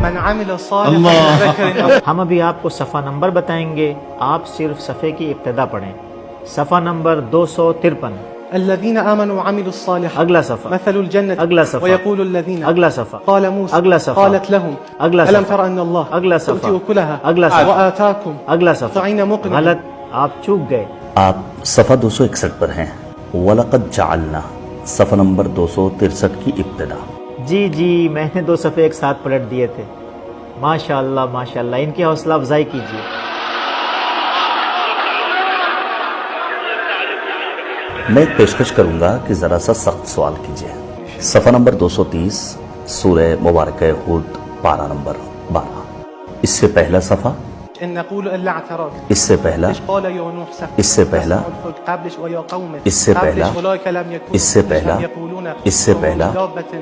من عمل صالحا من ذكر أو ہم ابھی آپ کو صفحہ نمبر بتائیں گے، آپ صرف صفحے کی ابتدا پڑھیں۔ صفحہ نمبر 253۔ الذين آمنوا وعملوا الصالحات اگلا صفحہ، مثل الجنة اگلا صفحہ، ويقول الذين اگلا صفحہ، قال موسى اگلا صفحہ، قالت لهم اگلا ألم صفحہ، تر أن الله اگلا صفحہ، يؤتي أكلها اگلا صفحہ، وآتاكم اگلا صفحہ، طعين مقنع غلط، آپ چوک گئے۔ آپ صفحہ 261 پر ہیں۔ وَلَقَدْ جَعَلْنَا صفحہ نمبر 263 کی ابتدا۔ جی میں نے 2 صفحے ایک ساتھ پلٹ دیے تھے۔ ماشاءاللہ ماشاءاللہ، ان کی حوصلہ افزائی کیجیے۔ میں ایک پیشکش کروں گا کہ ذرا سا سخت سوال کیجیے۔ صفحہ نمبر 230 سورہ مبارکہ ہود پارہ نمبر 12۔ اس سے پہلا صفحہ، إن نقول إلا اعتراك اس سے پہلا، إيش قال يا نوح سفر اس سے پہلا، قبلش ويا قوم اس سے پہلا، قبلش أولئك لم يكونوا اس سے پہلا، يقولون اس سے پہلا، دابة